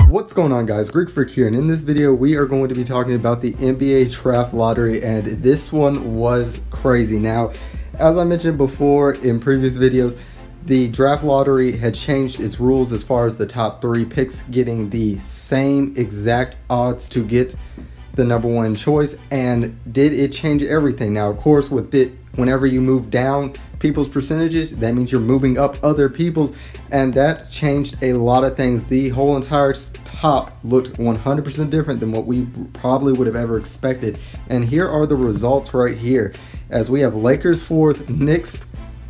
What's going on, guys? Greek Freak here, and in this video we are going to be talking about the NBA draft lottery, and this one was crazy. Now, as I mentioned before in previous videos, the draft lottery had changed its rules as far as the top 3 picks getting the same exact odds to get the #1 choice. And did it change everything? Now, of course, with it, whenever you move down people's percentages, that means you're moving up other people's, and that changed a lot of things. The whole entire top looked 100% different than what we probably would have ever expected. And here are the results right here, as we have Lakers 4th, Knicks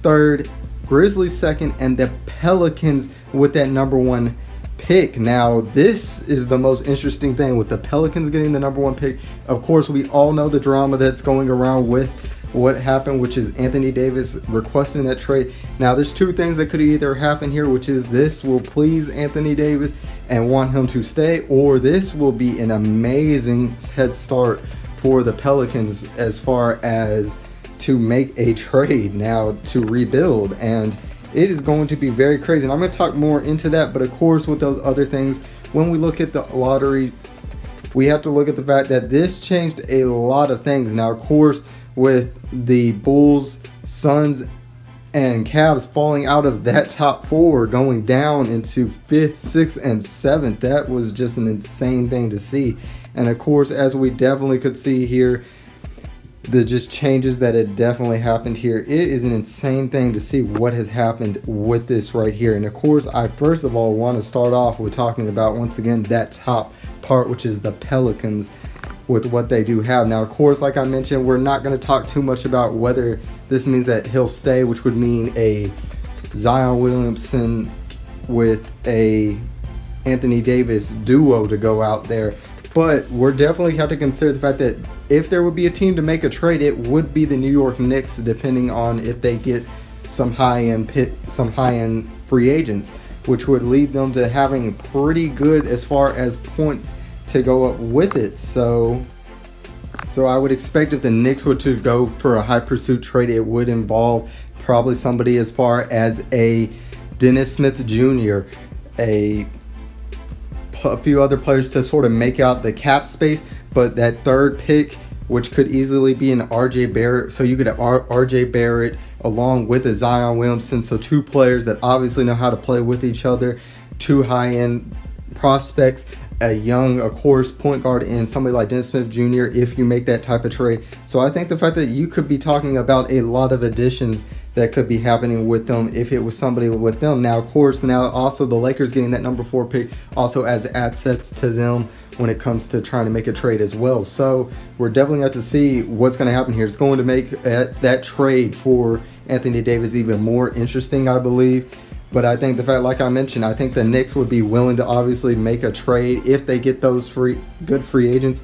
3rd, Grizzlies 2nd, and the Pelicans with that #1 pick. Now, this is the most interesting thing with the Pelicans getting the #1 pick. Of course, we all know the drama that's going around with what happened, which is Anthony Davis requesting that trade. Now, there's 2 things that could either happen here, which is this will please Anthony Davis and want him to stay, or this will be an amazing head start for the Pelicans as far as to make a trade now to rebuild. And it is going to be very crazy, and I'm going to talk more into that. But of course, with those other things, when we look at the lottery, we have to look at the fact that this changed a lot of things. Now, of course, with the Bulls, Suns, and Cavs falling out of that top 4, going down into 5th, 6th, and 7th, that was just an insane thing to see. And of course, as we definitely could see here, the just changes that had definitely happened here. It is an insane thing to see what has happened with this right here. And of course, I first of all want to start off with talking about, once again, that top part, which is the Pelicans with what they do have. Now, of course, like I mentioned, we're not going to talk too much about whether this means that he'll stay, which would mean a Zion Williamson with a Anthony Davis duo to go out there. But we're definitely have to consider the fact that if there would be a team to make a trade, it would be the New York Knicks, depending on if they get some high-end free agents, which would lead them to having pretty good as far as points to go up with it. So I would expect if the Knicks were to go for a high pursuit trade, it would involve probably somebody as far as a Dennis Smith Jr., a few other players to sort of make out the cap space. But that 3rd pick, which could easily be an RJ Barrett, so you could have RJ Barrett along with a Zion Williamson, so 2 players that obviously know how to play with each other, 2 high-end prospects, a young, of course, point guard, and somebody like Dennis Smith Jr. if you make that type of trade. So I think the fact that you could be talking about a lot of additions that could be happening with them if it was somebody with them. Now, of course, now also the Lakers getting that #4 pick also adds assets to them when it comes to trying to make a trade as well. So we're definitely going to see what's going to happen here. It's going to make that trade for Anthony Davis even more interesting, I believe. But I think the fact, like I mentioned, I think the Knicks would be willing to obviously make a trade if they get those good free agents.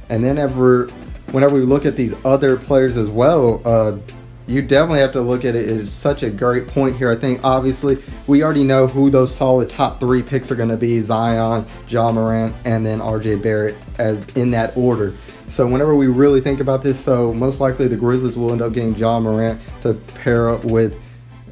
And then whenever we look at these other players as well, you definitely have to look at it. It is such a great point here. I think obviously we already know who those solid top 3 picks are going to be: Zion, Ja Morant, and then RJ Barrett, as in that order. So whenever we really think about this, so most likely the Grizzlies will end up getting Ja Morant to pair up with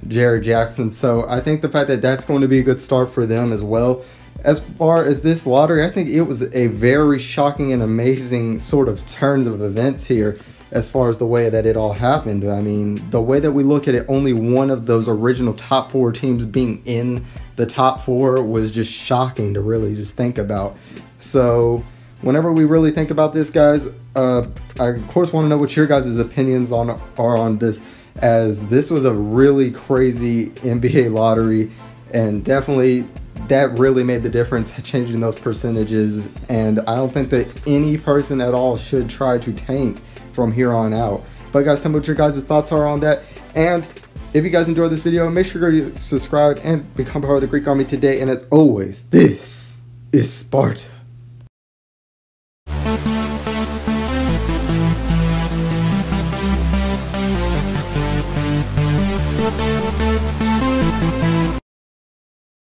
Jared Jackson. So I think the fact that that's going to be a good start for them as well. As far as this lottery, I think it was a very shocking and amazing sort of turns of events here as far as the way that it all happened. I mean, the way that we look at it, only one of those original top 4 teams being in the top 4 was just shocking to really just think about. So whenever we really think about this, guys, I of course want to know what your guys' opinions are on this, as this was a really crazy NBA lottery, and definitely that really made the difference, changing those percentages. And I don't think that any person at all should try to tank from here on out. But guys, tell me what your guys' thoughts are on that. And if you guys enjoyed this video, make sure to subscribe and become part of the Greek Army today. And as always, this is Sparta.